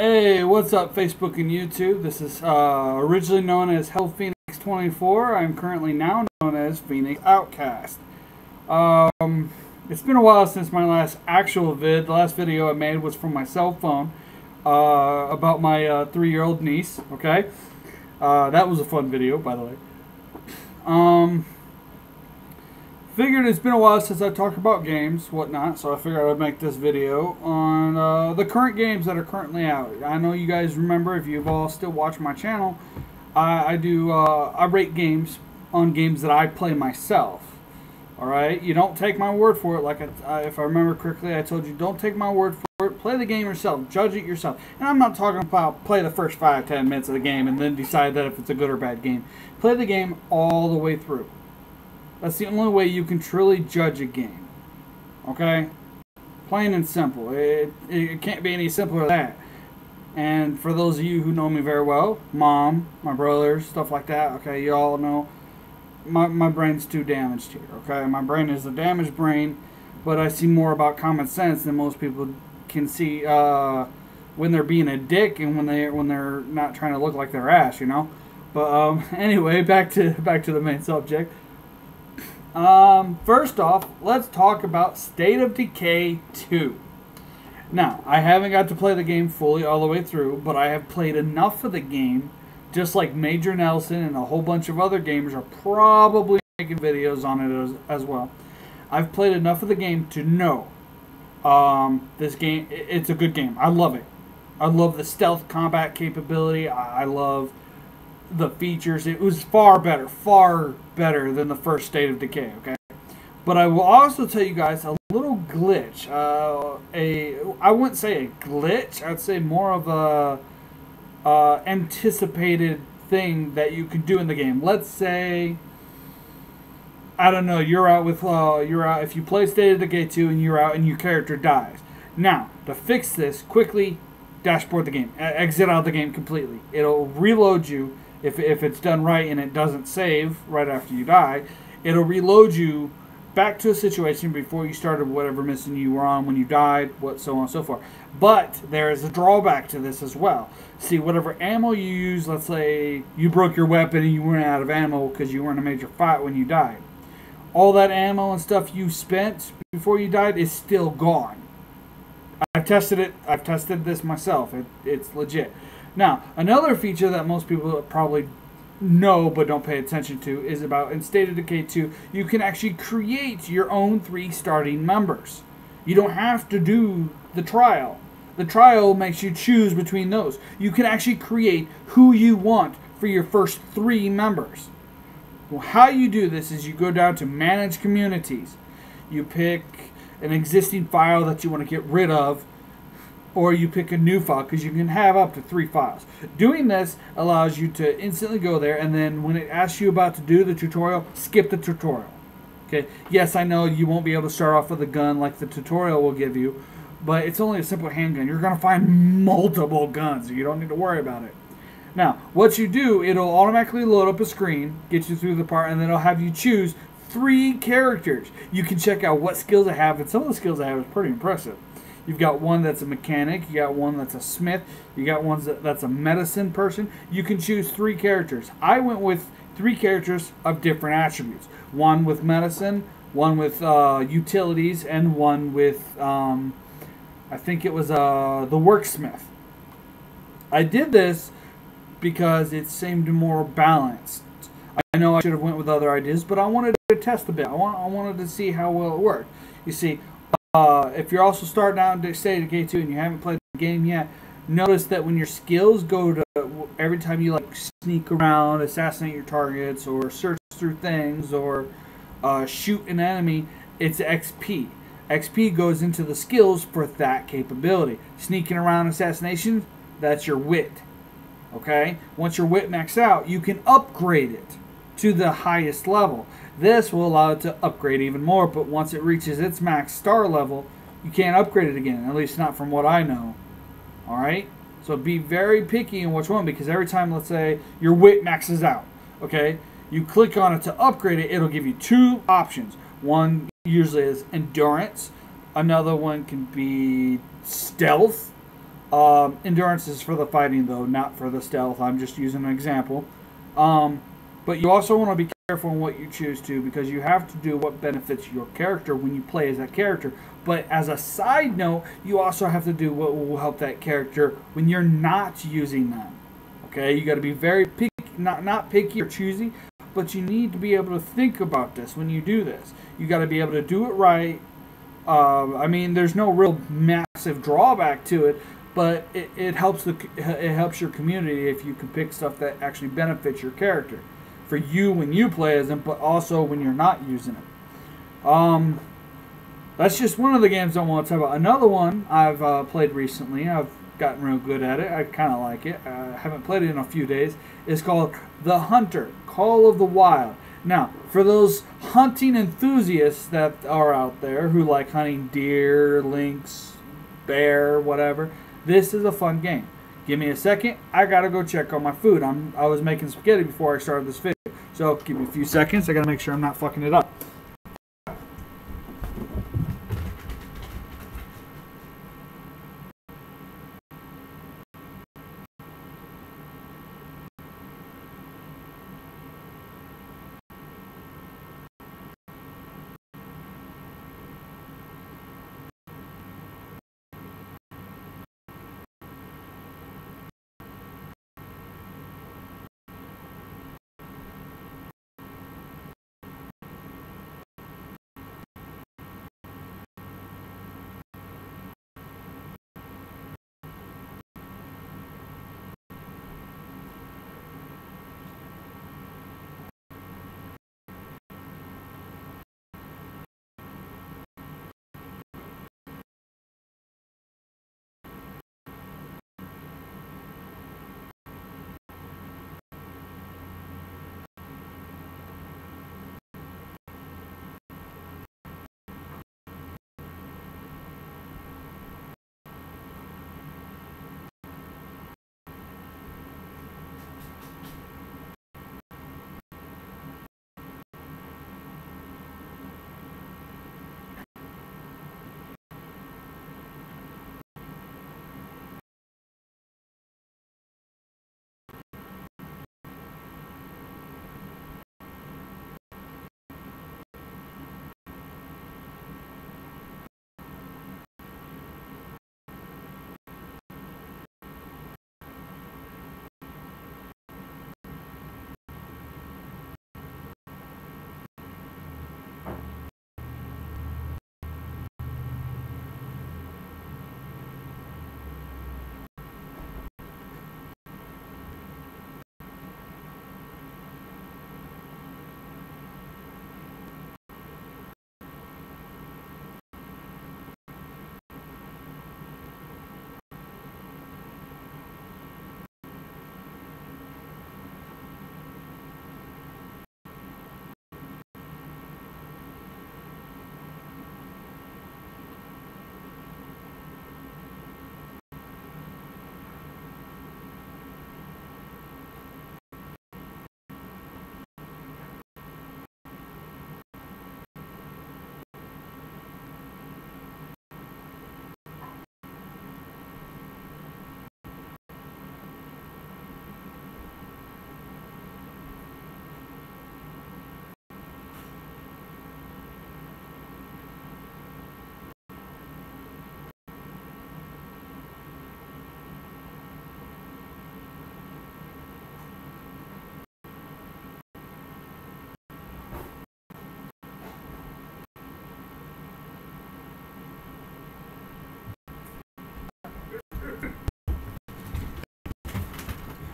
Hey, what's up, Facebook and YouTube? This is originally known as Hell Phoenix 24. I'm currently now known as Phoenix Outcast. It's been a while since my last actual vid. The last video I made was from my cell phone about my 3-year-old niece. Okay, that was a fun video, by the way. Figured it's been a while since I talked about games, whatnot, so I figured I would make this video on the current games that are currently out. I know you guys remember, if you've all still watched my channel, I rate games on games that I play myself. Alright, you don't take my word for it. Like if I remember correctly, I told you, don't take my word for it. Play the game yourself. Judge it yourself. And I'm not talking about play the first 5-10 minutes of the game and then decide that if it's a good or bad game. Play the game all the way through. That's the only way you can truly judge a game. Okay? Plain and simple. It can't be any simpler than that. And for those of you who know me very well, Mom, my brothers, stuff like that, okay, you all know my brain's too damaged here, okay? My brain is a damaged brain, but I see more about common sense than most people can see when they're being a dick and when they're not trying to look like their ass, you know? But anyway, back to the main subject. First off, let's talk about State of Decay 2. Now, I haven't got to play the game fully all the way through, but I have played enough of the game, just like Major Nelson and a whole bunch of other gamers are probably making videos on it as well. I've played enough of the game to know this game, it's a good game. I love it. I love the stealth combat capability. I love the features. It was far better than the first State of Decay, okay? But I will also tell you guys a little glitch. I wouldn't say a glitch. I'd say more of a anticipated thing that you could do in the game. Let's say, I don't know, you're out if you play State of Decay 2 and you're out and your character dies. Now, to fix this, quickly dashboard the game. Exit out of the game completely. It'll reload you. If it's done right and it doesn't save right after you die, it'll reload you back to a situation before you started whatever mission you were on when you died, so on and so forth. But there is a drawback to this as well. See, whatever ammo you use, let's say you broke your weapon and you ran out of ammo because you were in a major fight when you died. All that ammo and stuff you spent before you died is still gone. I've tested it. I've tested this myself. It's legit. Now, another feature that most people probably know but don't pay attention to is about in State of Decay 2, you can actually create your own 3 starting members. You don't have to do the trial. The trial makes you choose between those. You can actually create who you want for your first 3 members. Well, how you do this is you go down to Manage Communities. You pick an existing file that you want to get rid of, or you pick a new file, because you can have up to 3 files. Doing this allows you to instantly go there, and then when it asks you about to do the tutorial, skip the tutorial. Okay. Yes, I know you won't be able to start off with a gun like the tutorial will give you, but it's only a simple handgun. You're going to find multiple guns, so you don't need to worry about it. Now, what you do, it'll automatically load up a screen, get you through the part, and then it'll have you choose 3 characters. You can check out what skills I have, and some of the skills I have is pretty impressive. You've got one that's a mechanic, you got one that's a smith, you got one that's a medicine person. You can choose 3 characters. I went with 3 characters of different attributes. One with medicine, one with utilities, and one with, I think it was the worksmith. I did this because it seemed more balanced. I know I should have went with other ideas, but I wanted to test a bit. I wanted to see how well it worked. You see, if you're also starting out in State of Decay 2 and you haven't played the game yet, notice that when your skills go to, every time you like sneak around, assassinate your targets, or search through things, or shoot an enemy, it's XP. XP goes into the skills for that capability. Sneaking around, assassination, that's your wit. Okay? Once your wit maxed out, you can upgrade it to the highest level. This will allow it to upgrade even more, but once it reaches its max star level, you can't upgrade it again, at least not from what I know. Alright? So be very picky in which one, because every time, let's say, your wit maxes out, okay, you click on it to upgrade it, it'll give you 2 options. One usually is endurance, another one can be stealth, Endurance is for the fighting, though, not for the stealth. I'm just using an example. But you also want to be careful in what you choose to, because you have to do what benefits your character when you play as that character. But as a side note, you also have to do what will help that character when you're not using them. Okay, you got to be very picky, not picky or choosy, but you need to be able to think about this when you do this. You got to be able to do it right. I mean, there's no real massive drawback to it, but it helps your community if you can pick stuff that actually benefits your character for you when you play as them, but also when you're not using it. That's just one of the games I want to talk about. Another one I've played recently. I've gotten real good at it. I kind of like it. I haven't played it in a few days. It's called The Hunter: Call of the Wild. Now, for those hunting enthusiasts that are out there who like hunting deer, lynx, bear, whatever, this is a fun game. Give me a second. I gotta go check on my food. I was making spaghetti before I started this video, so give me a few seconds. I gotta make sure I'm not fucking it up.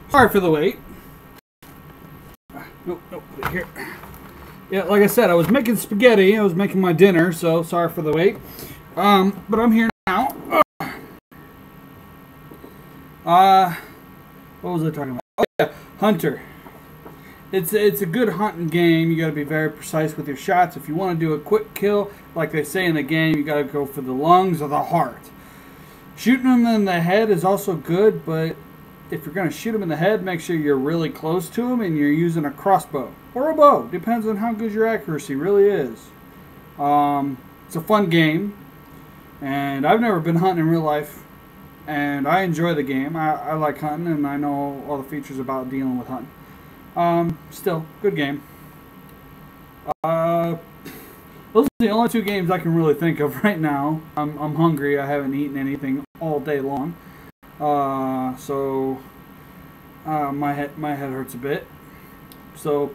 Sorry for the wait. Nope, here. Yeah, like I said, I was making spaghetti. I was making my dinner, so sorry for the wait. But I'm here now. What was I talking about? Oh yeah, Hunter. It's a good hunting game. You got to be very precise with your shots. If you want to do a quick kill, like they say in the game, you got to go for the lungs or the heart. Shooting them in the head is also good, but if you're going to shoot them in the head, make sure you're really close to them and you're using a crossbow or a bow. Depends on how good your accuracy really is. It's a fun game, and I've never been hunting in real life and I enjoy the game. I like hunting, and I know all the features about dealing with hunting. Still, good game. Uh, those are the only two games I can really think of right now. I'm hungry. I haven't eaten anything all day long, so my head hurts a bit. So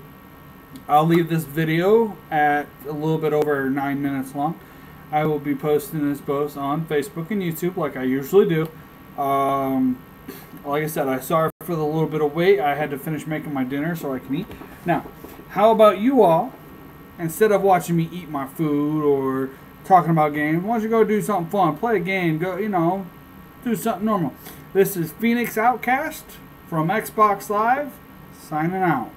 I'll leave this video at a little bit over 9 minutes long. I will be posting this post on Facebook and YouTube like I usually do. Like I said, I'm sorry for the little bit of wait. I had to finish making my dinner so I can eat. Now, how about you all? Instead of watching me eat my food or talking about games, why don't you go do something fun? Play a game. Go, do something normal. This is Phoenix Outcast from Xbox Live, signing out.